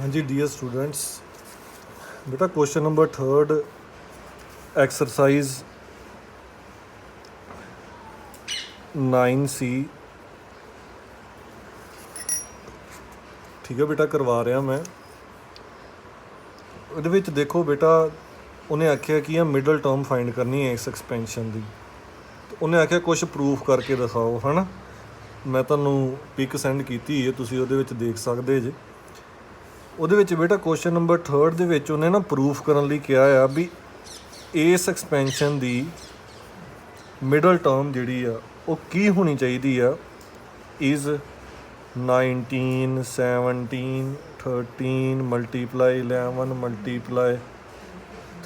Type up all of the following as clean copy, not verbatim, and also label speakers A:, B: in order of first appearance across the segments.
A: हाँ जी dear students, बेटा question number 3 exercise 9C। ठीक है बेटा, करवा रहा मैं। ਉਹਦੇ ਵਿੱਚ देखो बेटा, उन्हें आख्या कि मिडल टर्म फाइंड करनी है इस एक्सपेंशन की। तो उन्हें आख्या कुछ प्रूफ करके दिखाओ, है ना। मैं तुहानू पिक सेंड की है, तुसीं ਉਹਦੇ ਵਿੱਚ देख सकते जे। ਉਹਦੇ ਵਿੱਚ बेटा क्वेश्चन नंबर 3 ਦੇ ਵਿੱਚ ਉਹਨੇ ना प्रूफ करने ਲਈ ਕਿਹਾ ਆ ਵੀ ਇਸ ਐਕਸਪੈਂਸ਼ਨ ਦੀ मिडल टर्म ਜਿਹੜੀ ਆ ਉਹ ਕੀ ਹੋਣੀ ਚਾਹੀਦੀ ਆ। Is 19 17 13 multiply 11 multiply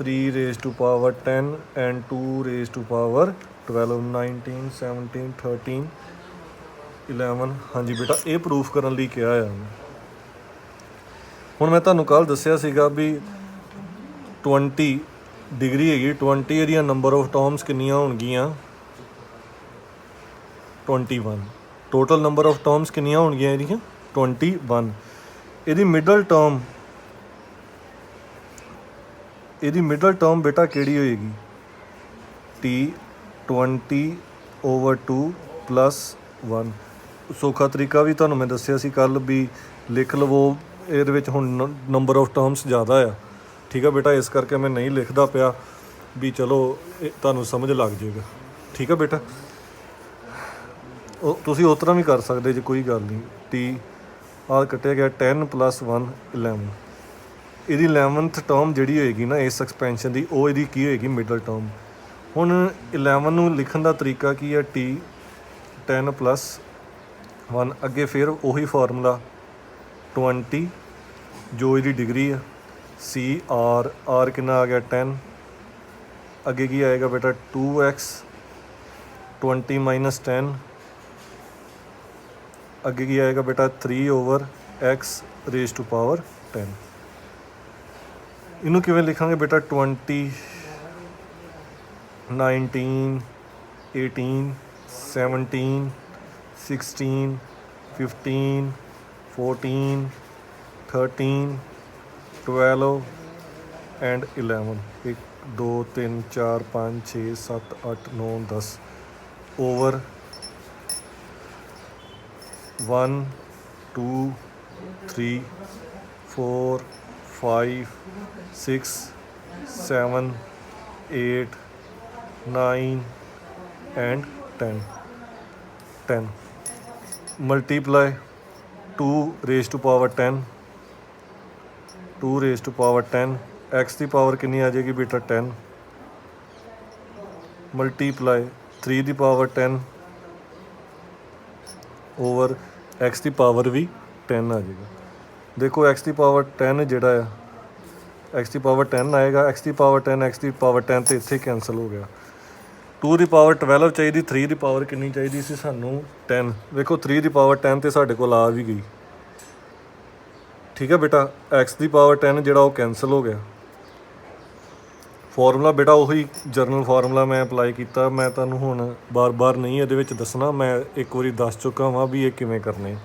A: 3 raise to power 10 and 2 raise to power 12 19 17 13 11। हाँ जी बेटा, ये प्रूफ करने ਲਈ ਕਿਹਾ ਆ। ਹੁਣ ਮੈਂ ਤੁਹਾਨੂੰ ਕੱਲ੍ਹ ਦੱਸਿਆ ਸੀਗਾ ਵੀ 20 ਡਿਗਰੀ ਹੈਗੀ, 20 ਇਹਦੀਆਂ ਨੰਬਰ ਆਫ ਟਰਮਸ ਕਿੰਨੀਆਂ ਹੋਣਗੀਆਂ 21। ਟੋਟਲ ਨੰਬਰ ਆਫ ਟਰਮਸ ਕਿੰਨੀਆਂ ਹੋਣਗੀਆਂ ਇਹਦੀਆਂ 21। ਇਹਦੀ ਮਿਡਲ ਟਰਮ ਬੇਟਾ ਕਿਹੜੀ ਹੋਏਗੀ T 20/2 + 1। ਸੌਖਾ ਤਰੀਕਾ ਵੀ ਤੁਹਾਨੂੰ ਮੈਂ ਦੱਸਿਆ ਸੀ ਕੱਲ੍ਹ ਵੀ ਲਿਖ ਲਵੋ। ਇਹਦੇ ਵਿੱਚ ਹੁਣ ਨੰਬਰ ਆਫ ਟਰਮਸ ਜ਼ਿਆਦਾ ਆ, ਠੀਕ ਆ ਬੇਟਾ, ਇਸ ਕਰਕੇ ਮੈਂ ਨਹੀਂ ਲਿਖਦਾ ਪਿਆ ਵੀ ਚਲੋ ਤੁਹਾਨੂੰ ਸਮਝ ਲੱਗ ਜਾਏਗਾ। ਠੀਕ ਆ ਬੇਟਾ, ਉਹ ਤੁਸੀਂ ਉਸ ਤਰ੍ਹਾਂ ਵੀ ਕਰ ਸਕਦੇ ਜੇ, ਕੋਈ ਗੱਲ ਨਹੀਂ। T ਆਹ ਕੱਟਿਆ ਗਿਆ 10 + 1 11। ਇਹਦੀ 11th ਟਰਮ ਜਿਹੜੀ ਹੋਏਗੀ ਨਾ ਇਸ ਐਕਸਪੈਂਸ਼ਨ ਦੀ, ਉਹ ਇਹਦੀ ਕੀ ਹੋਏਗੀ ਮਿਡਲ ਟਰਮ। ਹੁਣ 11 ਨੂੰ ਲਿਖਣ ਦਾ ਤਰੀਕਾ ਕੀ ਹੈ T 10 + 1 ਅੱਗੇ ਫਿਰ ਉਹੀ ਫਾਰਮੂਲਾ 20 ਜੋ ਇਹਦੀ ਡਿਗਰੀ ਆ C R ਕਿੰਨਾ ਆ ਗਿਆ 10। ਅੱਗੇ ਕੀ ਆਏਗਾ ਬੇਟਾ 2x 20 - 10। ਅੱਗੇ ਕੀ ਆਏਗਾ ਬੇਟਾ 3/x रेज टू पावर 10। ਇਹਨੂੰ ਕਿਵੇਂ ਲਿਖਾਂਗੇ ਬੇਟਾ 20 19 18 17 16 15 14 13 12 and 11। 1 2 3 4 5 6 7 8 9 10 over 1 2 3 4 5 6 7 8 9 and 10 multiply 2 raise to power 10 2 raise to power 10 x की पावर कितनी आ जाएगी बेटा 10 मल्टीप्लाई 3 की पावर 10 ओवर एक्स की पावर भी 10 आ जाएगा। देखो एक्स की पावर 10 जोड़ा है, एक्स की पावर 10 आएगा, एक्स की पावर 10 एक्स की पावर 10 तो इत्थे कैंसल हो गया। 2 की पावर 12 चाहिए, 3 की पावर कितनी चाहिए सी सानू 10। देखो 3 की पावर 10 तो साढ़े कोल आ भी गई। ठीक है बेटा, एक्स की पावर 10 जोड़ा वो कैंसल हो गया। फॉर्मूला बेटा उही जरनल फार्मूला मैं अप्लाई किया। मैं तुहानू हुण बार बार नहीं ये दसना, मैं एक बारी दस चुका वा भी ये किवें करने।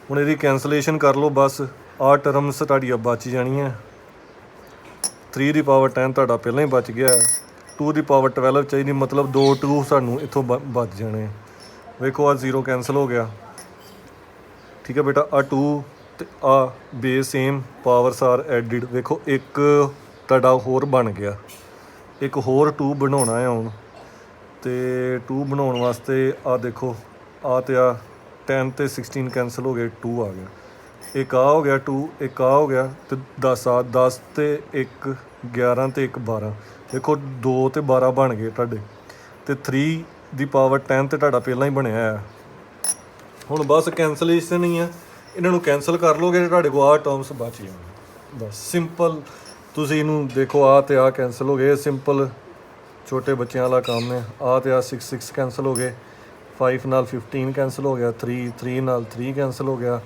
A: हुण इहदी कैंसलेशन कर लो बस, आ टर्म्स तुहाडियां बच जाणियां। 3 की पावर 10 तुहाडा पहलां ही बच गया। 2 की पावर 12 चाहिए, मतलब 2 2 सानू इत्थों बच जाने। वेखो आ 0 कैंसल हो गया। ठीक है बेटा, आ 2 ते आ base same powers are added. वेखो एक तुहाडा होर बन गया, एक होर 2 बनाउणा है हुण। ते 2 बनाउण वास्ते आ देखो आ ते आ 10 ते 16 कैंसल हो गए, 2 आ गया। एक आ हो गया 2, एक आ हो गया तो 10 आ 10 ते 1 11 ते 1 12। देखो 2 ते 12 बन गए तुहाडे, ते 3 की पावर 10 तो तुहाडा पहलां ही बनया है। हुण बस कैंसलेशन ही है, इन्हों कैंसल कर लोगे तो तुहाडे कोल आ टर्म्स बच जाएंगे। बस सिंपल तुसीं इहनूं देखो, आ ते आ कैंसल हो गए, सिंपल छोटे बच्चों वाला काम है। आ ते आ 6 कैंसल हो गए, 5 नाल 15 कैंसल हो गया, 3 नाल 3 कैंसल हो गया,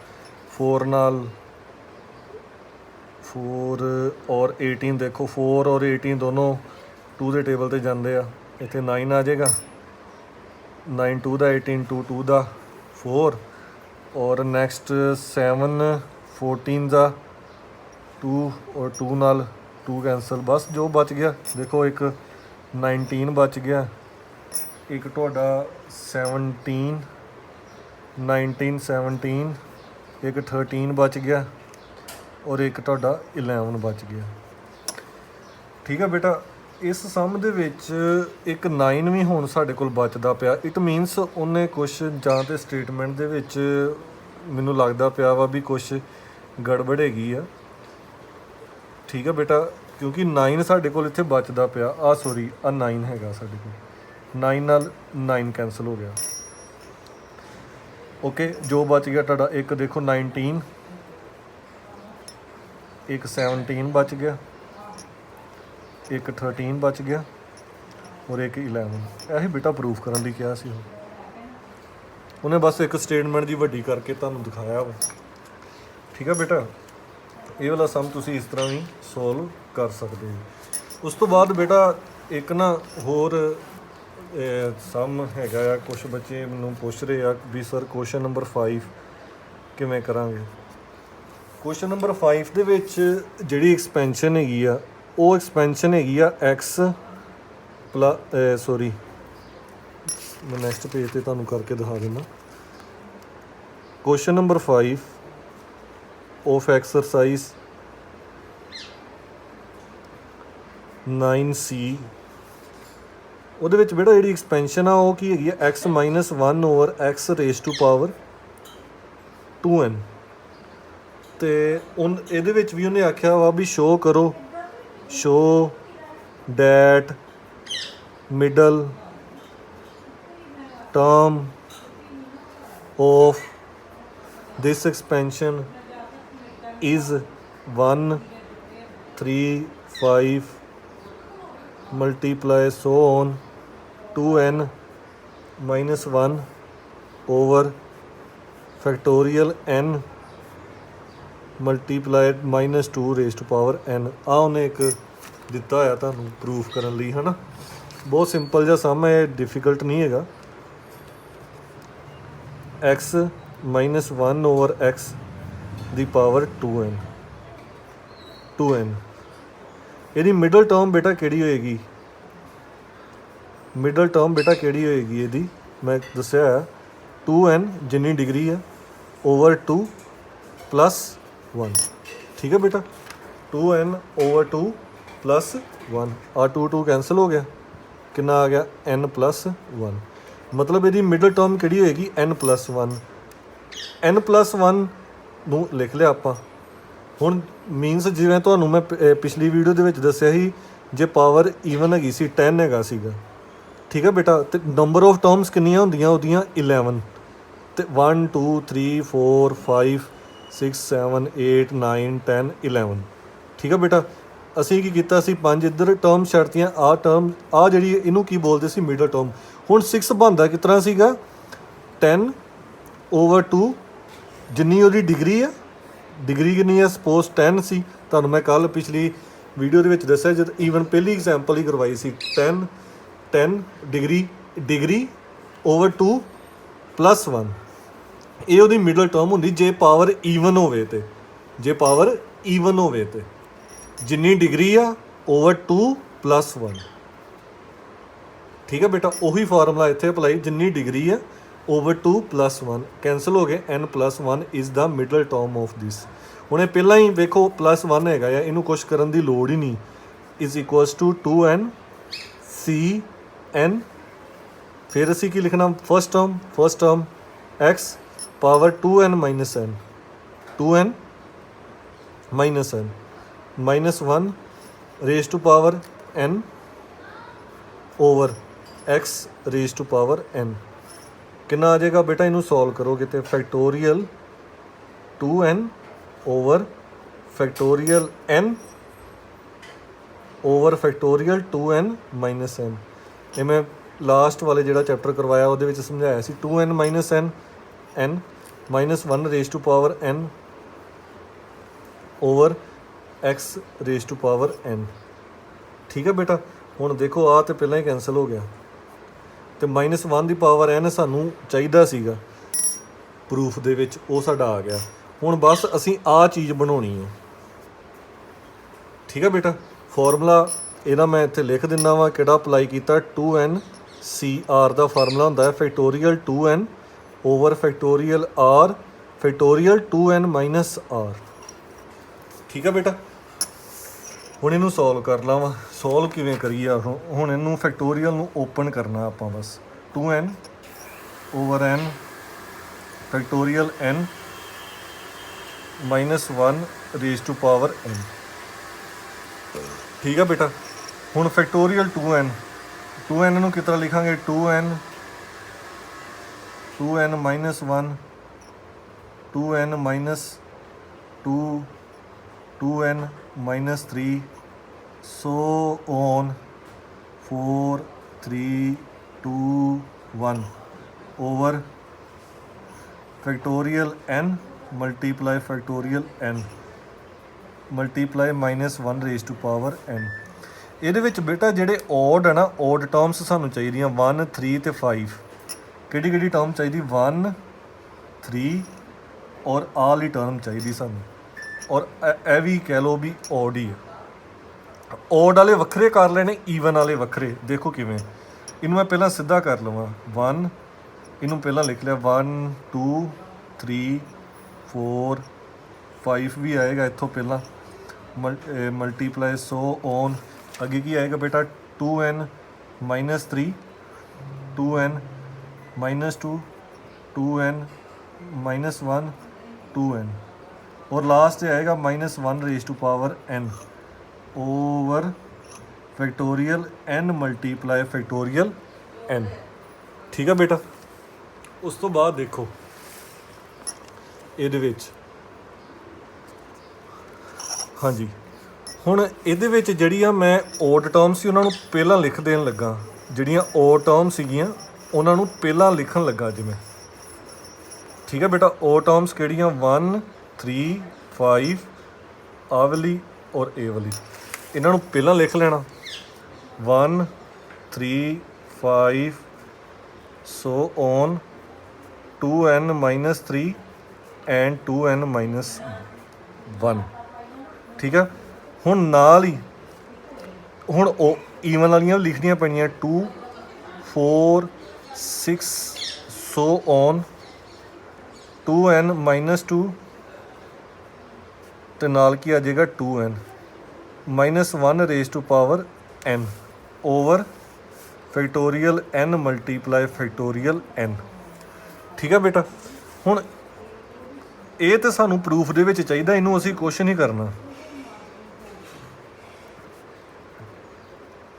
A: 4 नाल 4 और 18। देखो 4 और 18 दोनों 2 के टेबल पर जाते हैं, इतने 9 आ जाएगा। 9 2 का 18 2 2 का 4 और नैक्सट 7 14 ਦਾ 2 ਔਰ 2 ਨਾਲ 2 ਕੈਂਸਲ, ਬਸ ਜੋ ਬਚ ਗਿਆ ਦੇਖੋ ਇੱਕ 19 ਬਚ ਗਿਆ, ਇੱਕ ਤੁਹਾਡਾ 17 19 17, ਇੱਕ 13 ਬਚ ਗਿਆ ਔਰ ਇੱਕ ਤੁਹਾਡਾ 11 ਬਚ ਗਿਆ। ਠੀਕ ਹੈ ਬੇਟਾ, ਇਸ ਸਮ ਦੇ ਵਿੱਚ ਇੱਕ 9 ਵੀ ਹੁਣ ਸਾਡੇ ਕੋਲ ਬਚਦਾ ਪਿਆ। ਇਟ ਮੀਨਸ ਉਹਨੇ ਕੁਛ ਜਾਂ ਤੇ ਸਟੇਟਮੈਂਟ ਦੇ ਵਿੱਚ ਮੈਨੂੰ ਲੱਗਦਾ ਪਿਆ ਵਾ ਵੀ ਕੁਛ ਗੜਬੜ ਹੈਗੀ ਆ। ਠੀਕ ਹੈ ਬੇਟਾ, ਕਿਉਂਕਿ 9 ਸਾਡੇ ਕੋਲ ਇੱਥੇ ਬਚਦਾ ਪਿਆ। ਸੌਰੀ, 9 ਹੈਗਾ ਸਾਡੇ ਕੋਲ, 9 ਨਾਲ 9 ਕੈਂਸਲ ਹੋ ਗਿਆ। ਓਕੇ, ਜੋ ਬਚ ਗਿਆ ਤੁਹਾਡਾ ਇੱਕ ਦੇਖੋ 19, ਇੱਕ 17 ਬਚ ਗਿਆ, ਇੱਕ 13 ਬਚ ਗਿਆ ਔਰ ਇੱਕ 11। ਇਹੀ ਬੇਟਾ ਪ੍ਰੂਫ ਕਰਨ ਲਈ ਕਿਹਾ ਸੀ ਉਹਨੇ, ਬਸ ਇੱਕ ਸਟੇਟਮੈਂਟ ਦੀ ਵੱਡੀ ਕਰਕੇ ਤੁਹਾਨੂੰ ਦਿਖਾਇਆ ਵਾ। ਠੀਕ ਹੈ ਬੇਟਾ, ਇਹ ਵਾਲਾ ਸਮ ਤੁਸੀਂ ਇਸ ਤਰ੍ਹਾਂ ਵੀ ਸੋਲਵ ਕਰ ਸਕਦੇ ਹੋ। ਉਸ ਤੋਂ ਬਾਅਦ ਬੇਟਾ ਇੱਕ ਨਾ ਹੋਰ ਸਮ ਹੈਗਾ ਆ, ਕੁਛ ਬੱਚੇ ਮੈਨੂੰ ਪੁੱਛ ਰਹੇ ਆ ਵੀ ਸਰ ਕੁਐਸਚਨ ਨੰਬਰ 5 ਕਿਵੇਂ ਕਰਾਂਗੇ। ਕੁਐਸਚਨ ਨੰਬਰ 5 ਦੇ ਵਿੱਚ ਜਿਹੜੀ ਐਕਸਪੈਂਸ਼ਨ ਹੈਗੀ ਆ, ਉਹ ਐਕਸਪੈਂਸ਼ਨ ਹੈਗੀ ਆ x ਸੌਰੀ, ਮੈਂ ਨੈਕਸਟ ਪੇਜ ਤੇ ਤੁਹਾਨੂੰ ਕਰਕੇ ਦਿਖਾ ਦਿੰਦਾ। Question number 5 of exercise 9C, ਉਹਦੇ ਵਿੱਚ ਬੇਟਾ ਜਿਹੜੀ ਐਕਸਪੈਂਸ਼ਨ ਆ ਉਹ ਕੀ ਹੈਗੀ ਆ, x - 1 over x raise to power 2n। ਅਤੇ ਇਹਦੇ ਵਿੱਚ ਵੀ ਉਹਨੇ ਆਖਿਆ ਵਾ ਵੀ ਸ਼ੋਅ ਕਰੋ, show that middle term of this expansion is 1 3 5 multiply so on 2n minus 1 over factorial n multiplied -2 raise to power n। ਉਹਨੇ ਇੱਕ ਦਿੱਤਾ ਹੋਇਆ ਤੁਹਾਨੂੰ ਪ੍ਰੂਫ ਕਰਨ ਲਈ, ਹੈ ਨਾ। ਬਹੁਤ ਸਿੰਪਲ ਜਿਹਾ ਸਮ ਹੈ, ਡਿਫੀਕਲਟ ਨਹੀਂ ਹੈਗਾ। x - 1 ਓਵਰ x ਦੀ ਪਾਵਰ 2n। ਇਹਦੀ ਮਿਡਲ ਟਰਮ ਬੇਟਾ ਕਿਹੜੀ ਹੋਏਗੀ? ਮਿਡਲ ਟਰਮ ਬੇਟਾ ਕਿਹੜੀ ਹੋਏਗੀ ਇਹਦੀ? ਮੈਂ ਦੱਸਿਆ 2n ਜਿੰਨੀ ਡਿਗਰੀ ਆ ਓਵਰ 2 + 1। ਠੀਕ ਹੈ ਬੇਟਾ, 2n ਓਵਰ 2 + 1, 2 ਕੈਂਸਲ ਹੋ ਗਿਆ, ਕਿੰਨਾ ਆ ਗਿਆ n + 1। ਮਤਲਬ ਇਹਦੀ ਮਿਡਲ ਟਰਮ ਕਿਹੜੀ ਹੋਏਗੀ? n + 1। n + 1 ਨੂੰ ਲਿਖ ਲਿਆ ਆਪਾਂ। ਹੁਣ ਮੀਨਸ ਜਿਵੇਂ ਤੁਹਾਨੂੰ ਮੈਂ ਪਿਛਲੀ ਵੀਡੀਓ ਦੇ ਵਿੱਚ ਦੱਸਿਆ ਸੀ, ਜੇ ਪਾਵਰ ਈਵਨ ਹੈਗੀ ਸੀ 10 ਹੈਗਾ ਸੀਗਾ। ਠੀਕ ਹੈ ਬੇਟਾ, ਅਤੇ ਨੰਬਰ ਆਫ ਟਰਮਸ ਕਿੰਨੀਆਂ ਹੁੰਦੀਆਂ ਉਹਦੀਆਂ? 11। ਅਤੇ 1 2 3 4 5 6 7 8 9 10 11। ਠੀਕ ਹੈ ਬੇਟਾ, ਅਸੀਂ ਕੀ ਕੀਤਾ ਸੀ, 5 ਇੱਧਰ ਟਰਮ ਛੱਡਤੀਆਂ। ਟਰਮ ਜਿਹੜੀ ਇਹਨੂੰ ਕੀ ਬੋਲਦੇ ਸੀ? Middle term. ਹੁਣ 6 ਬਣਦਾ ਕਿਸ ਤਰ੍ਹਾਂ ਸੀਗਾ? 10 ਓਵਰ 2 ਜਿੰਨੀ ਉਹਦੀ ਡਿਗਰੀ ਆ, ਡਿਗਰੀ ਕਿੰਨੀ ਆ? ਸਪੋਜ਼ 10 ਸੀ। ਤੁਹਾਨੂੰ ਮੈਂ ਕੱਲ੍ਹ ਪਿਛਲੀ ਵੀਡੀਓ ਦੇ ਵਿੱਚ ਦੱਸਿਆ, ਜਦ ਈਵਨ ਪਹਿਲੀ ਐਗਜ਼ਾਮਪਲ ਹੀ ਕਰਵਾਈ ਸੀ। 10 ਡਿਗਰੀ ਓਵਰ 2 + 1, ਇਹ ਉਹਦੀ ਮਿਡਲ ਟਰਮ ਹੁੰਦੀ ਜੇ ਪਾਵਰ ਈਵਨ ਹੋਵੇ। ਤੇ ਜੇ ਪਾਵਰ ਈਵਨ ਹੋਵੇ ਤੇ ਜਿੰਨੀ ਡਿਗਰੀ ਆ ਓਵਰ 2 + 1। ਠੀਕ ਹੈ ਬੇਟਾ, ਉਹੀ ਫਾਰਮੂਲਾ ਇੱਥੇ ਅਪਲਾਈ, ਜਿੰਨੀ ਡਿਗਰੀ ਆ ਓਵਰ 2 + 1 ਕੈਂਸਲ ਹੋ ਗਏ। n + 1 is the middle term of this. ਹੁਣ ਇਹ ਪਹਿਲਾਂ ਹੀ ਵੇਖੋ +1 ਹੈਗਾ ਆ, ਇਹਨੂੰ ਕੁਛ ਕਰਨ ਦੀ ਲੋੜ ਹੀ ਨਹੀਂ। Is equals to 2n Cn। ਫਿਰ ਅਸੀਂ ਕੀ ਲਿਖਣਾ? First term x power 2n - n, 2n - n -1 raise to power n over x raise to power n। ਕਿੰਨਾ ਆ ਜਾਏਗਾ ਬੇਟਾ? ਇਹਨੂੰ ਸੋਲਵ ਕਰੋਗੇ ਤੇ factorial 2n over factorial n over factorial 2n - n। ਇਹ ਮੈਂ ਲਾਸਟ ਵਾਲੇ ਜਿਹੜਾ ਚੈਪਟਰ ਕਰਵਾਇਆ ਉਹਦੇ ਵਿੱਚ ਸਮਝਾਇਆ ਸੀ। 2n - n -1 raise to power n over x raise to power n। ਠੀਕ ਹੈ ਬੇਟਾ, ਹੁਣ ਦੇਖੋ ਆਹ ਤਾਂ ਪਹਿਲਾਂ ਹੀ ਕੈਂਸਲ ਹੋ ਗਿਆ, ਅਤੇ -1 ਦੀ ਪਾਵਰ n ਸਾਨੂੰ ਚਾਹੀਦਾ ਸੀਗਾ ਪ੍ਰੂਫ ਦੇ ਵਿੱਚ, ਉਹ ਸਾਡਾ ਆ ਗਿਆ। ਹੁਣ ਬਸ ਅਸੀਂ ਆਹ ਚੀਜ਼ ਬਣਾਉਣੀ ਹੈ। ਠੀਕ ਹੈ ਬੇਟਾ, ਫਾਰਮੂਲਾ ਇਹਦਾ ਮੈਂ ਇੱਥੇ ਲਿਖ ਦਿੰਦਾ ਵਾਂ ਕਿਹੜਾ ਅਪਲਾਈ ਕੀਤਾ। 2n CR ਦਾ ਫਾਰਮੂਲਾ ਹੁੰਦਾ ਹੈ factorial 2n over factorial r factorial 2n minus r। ਠੀਕ ਹੈ ਬੇਟਾ, ਹੁਣ ਇਹਨੂੰ ਸੋਲਵ ਕਰ ਵਾ। ਸੋਲਵ ਕਿਵੇਂ ਕਰੀਏ? ਹੁਣ ਇਹਨੂੰ ਫੈਕਟੋਰੀਅਲ ਨੂੰ ਓਪਨ ਕਰਨਾ ਆਪਾਂ ਬਸ। 2n over n factorial n minus 1 raise to power n। ਠੀਕ ਹੈ ਬੇਟਾ, ਹੁਣ ਫੈਕਟੋਰੀਅਲ 2n ਨੂੰ ਕਿਸ ਤਰ੍ਹਾਂ ਲਿਖਾਂਗੇ? 2n minus 1 2n minus 2 2n minus 3 so on 4 3 2 1 over factorial n multiply factorial n multiply minus 1 raised to power n। ਇਹਦੇ ਵਿੱਚ ਬੇਟਾ ਜਿਹੜੇ ਓਡ ਹੈ ਨਾ, ਓਡ ਟਰਮਸ ਸਾਨੂੰ ਚਾਹੀਦੀਆਂ 1 3 ਤੇ 5। ਕਿਹੜੀ ਕਿਹੜੀ ਟਰਮ ਚਾਹੀਦੀ? 1 3 ਔਰ ਆਹ ਵਾਲੀ ਟਰਮ ਚਾਹੀਦੀ ਸਾਨੂੰ। ਔਰ ਇਹ ਵੀ ਕਹਿ ਲਓ ਵੀ ਓਡ ਹੀ ਹੈ। ਓਡ ਵਾਲੇ ਵੱਖਰੇ ਕਰ ਲੈਣੇ, ਈਵਨ ਵਾਲੇ ਵੱਖਰੇ। ਦੇਖੋ ਕਿਵੇਂ, ਇਹਨੂੰ ਮੈਂ ਪਹਿਲਾਂ ਸਿੱਧਾ ਕਰ ਲਵਾਂ। 1 ਇਹਨੂੰ ਪਹਿਲਾਂ ਲਿਖ ਲਿਆ 1 2 3 4 5 ਵੀ ਆਏਗਾ ਇੱਥੋਂ ਪਹਿਲਾਂ ਮਲਟੀਪਲਾਈ ਸੋ ਔਨ। ਅੱਗੇ ਕੀ ਆਏਗਾ ਬੇਟਾ? 2n minus 3 2n minus 2 2n minus 1 2n और लास्ट आएगा minus 1 raise to power n over factorial n multiply factorial n। ठीक है बेटा, उस तो बाद देखो ਇਹਦੇ ਵਿੱਚ ਹਾਂਜੀ ਹੁਣ ਇਹਦੇ ਵਿੱਚ ਜਿਹੜੀਆਂ ਮੈਂ ਓਡ ਟਰਮ ਸੀ ਉਹਨਾਂ ਨੂੰ ਪਹਿਲਾਂ ਲਿਖ ਦੇਣ ਲੱਗਾ। ਜਿਹੜੀਆਂ ਓਡ ਟਰਮ ਸੀਗੀਆਂ ਉਹਨਾਂ ਨੂੰ ਪਹਿਲਾਂ ਲਿਖਣ ਲੱਗਾ ਜਿਵੇਂ। ਠੀਕ ਹੈ ਬੇਟਾ, ਓਡ ਟਰਮਸ ਕਿਹੜੀਆਂ? 1 3 5 ਆਹ ਵਾਲੀ ਔਰ ਇਹ ਵਾਲੀ, ਇਹਨਾਂ ਨੂੰ ਪਹਿਲਾਂ ਲਿਖ ਲੈਣਾ। 1 3 5 so on 2n minus 3 and 2n minus 1। ਠੀਕ ਹੈ, ਹੁਣ ਨਾਲ ਹੀ ਹੁਣ ਉਹ ਈਵਨ ਵਾਲੀਆਂ ਲਿਖਣੀਆਂ ਪੈਣੀਆਂ 2 4 6 ਸੋ ਔਨ 2n ਮਾਈਨਸ 2 ਤੇ ਨਾਲ ਕੀ ਆ ਜਾਏਗਾ 2n minus 1 raise to power n over factorial n multiply factorial n। ਠੀਕ ਹੈ ਬੇਟਾ, ਹੁਣ ਇਹ ਤਾਂ ਸਾਨੂੰ ਪ੍ਰੂਫ ਦੇ ਵਿੱਚ ਚਾਹੀਦਾ, ਇਹਨੂੰ ਅਸੀਂ ਕੁਛ ਨਹੀਂ ਕਰਨਾ।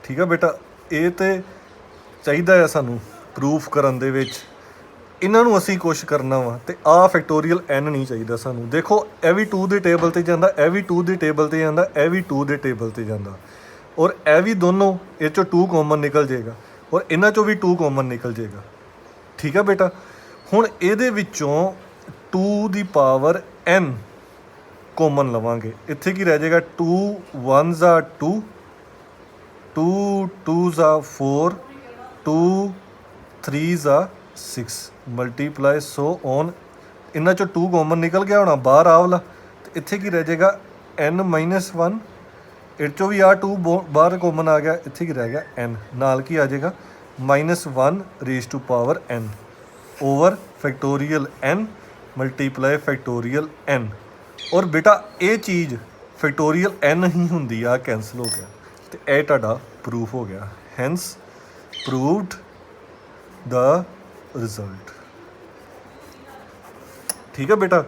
A: ਠੀਕ ਹੈ ਬੇਟਾ, ਇਹ ਤੇ ਚਾਹੀਦਾ ਆ ਸਾਨੂੰ ਪ੍ਰੂਫ ਕਰਨ ਦੇ ਵਿੱਚ, ਇਹਨਾਂ ਨੂੰ ਅਸੀਂ ਕੁਛ ਕਰਨਾ ਵਾ। ਤੇ ਆਹ ਫੈਕਟੋਰੀਅਲ n ਨਹੀਂ ਚਾਹੀਦਾ ਸਾਨੂੰ। ਦੇਖੋ ਇਹ ਵੀ 2 ਦੇ ਟੇਬਲ 'ਤੇ ਜਾਂਦਾ, ਇਹ ਵੀ 2 ਦੇ ਟੇਬਲ 'ਤੇ ਜਾਂਦਾ, ਇਹ ਵੀ 2 ਦੇ ਟੇਬਲ 'ਤੇ ਜਾਂਦਾ, ਔਰ ਇਹ ਵੀ ਦੋਨੋਂ ਇਹ 'ਚੋਂ 2 ਕਾਮਨ ਨਿਕਲ ਜਾਏਗਾ, ਔਰ ਇਹਨਾਂ 'ਚੋਂ ਵੀ 2 ਕਾਮਨ ਨਿਕਲ ਜਾਏਗਾ। ਠੀਕ ਹੈ ਬੇਟਾ, ਹੁਣ ਇਹਦੇ ਵਿੱਚੋਂ 2 ਦੀ ਪਾਵਰ n ਕਾਮਨ ਲਵਾਂਗੇ। ਇੱਥੇ ਕੀ ਰਹਿ ਜਾਏਗਾ? 2 1s are 2 2 2s are 4 2 3s are 6 multiply so on. ਇਹਨਾਂ 'ਚੋਂ 2 ਕਾਮਨ ਨਿਕਲ ਗਿਆ ਹੋਣਾ ਬਾਹਰ ਆਹ ਵਾਲਾ, ਤੇ ਇੱਥੇ ਕੀ ਰਹਿ ਜਾਏਗਾ? n minus 1। ਇਹ 'ਚੋਂ ਵੀ ਆਹ 2 ਬਾਹਰ ਕਾਮਨ ਆ ਗਿਆ, ਇੱਥੇ ਕੀ ਰਹਿ ਗਿਆ? n ਨਾਲ ਕੀ ਆ ਜਾਏਗਾ? Minus 1 raise to power n over factorial n multiply factorial n। ਔਰ ਬੇਟਾ ਇਹ ਚੀਜ਼ ਫੈਕਟੋਰੀਅਲ n ਹੀ ਹੁੰਦੀ ਆ, ਕੈਂਸਲ ਹੋ ਗਿਆ, ਤੇ ਇਹ ਤੁਹਾਡਾ ਪ੍ਰੂਫ ਹੋ ਗਿਆ। ਹੈਂਸ ਪ੍ਰੂਵਡ ਦਾ ਰਿਜ਼ਲਟ। ਠੀਕ ਹੈ ਬੇਟਾ,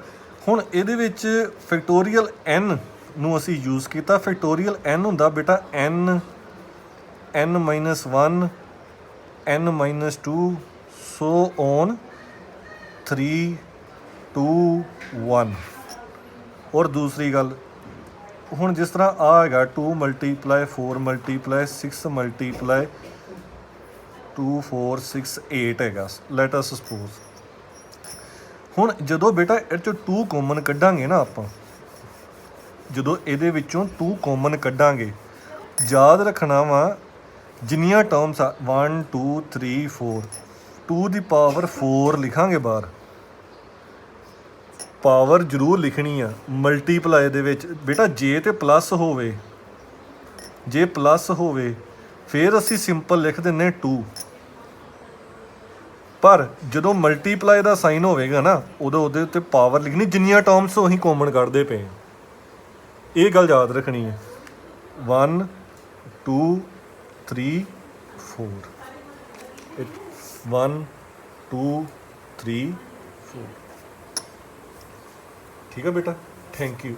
A: ਹੁਣ ਇਹਦੇ ਵਿੱਚ ਫੈਕਟੋਰੀਅਲ n ਨੂੰ ਅਸੀਂ ਯੂਜ਼ ਕੀਤਾ। ਫੈਕਟੋਰੀਅਲ n ਹੁੰਦਾ ਬੇਟਾ n minus 1 n minus 2 so on 3 2 1। ਔਰ ਦੂਸਰੀ ਗੱਲ, ਹੁਣ ਜਿਸ ਤਰ੍ਹਾਂ ਆ ਹੈਗਾ 2 ਮਲਟੀਪਲਾਈ 4 ਮਲਟੀਪਲਾਈ 6 ਮਲਟੀਪਲਾਈ 2 4 6 8 ਹੈਗਾ, ਲੈਟ ਅਸ ਸਪੋਜ਼। ਹੁਣ ਜਦੋਂ ਬੇਟਾ ਇਹ 'ਚੋਂ 2 ਕਾਮਨ ਕੱਢਾਂਗੇ ਨਾ ਆਪਾਂ, ਜਦੋਂ ਇਹਦੇ ਵਿੱਚੋਂ 2 ਕਾਮਨ ਕੱਢਾਂਗੇ, ਯਾਦ ਰੱਖਣਾ ਵਾ ਜਿੰਨੀਆਂ ਟਰਮਸ ਆ 1 2 3 4 2 ਦੀ ਪਾਵਰ 4 ਲਿਖਾਂਗੇ ਬਾਹਰ। ਪਾਵਰ ਜ਼ਰੂਰ ਲਿਖਣੀ ਆ ਮਲਟੀਪਲਾਈ ਦੇ ਵਿੱਚ ਬੇਟਾ। ਜੇ ਤੇ ਪਲੱਸ ਹੋਵੇ, ਜੇ ਪਲੱਸ ਹੋਵੇ ਫਿਰ ਅਸੀਂ ਸਿੰਪਲ ਲਿਖ ਦਿੰਨੇ 2, ਪਰ ਜਦੋਂ ਮਲਟੀਪਲਾਈ ਦਾ ਸਾਈਨ ਹੋਵੇਗਾ ਨਾ ਉਦੋਂ ਉਹਦੇ ਉੱਤੇ ਪਾਵਰ ਲਿਖਣੀ, ਜਿੰਨੀਆਂ ਟਰਮਸ ਅਸੀਂ ਕਾਮਨ ਕੱਢਦੇ ਪਏ। ਇਹ ਗੱਲ ਯਾਦ ਰੱਖਣੀ ਹੈ। 1 2 3 4 1 2 3 4। ਠੀਕ ਹੈ ਬੇਟਾ, ਥੈਂਕ ਯੂ।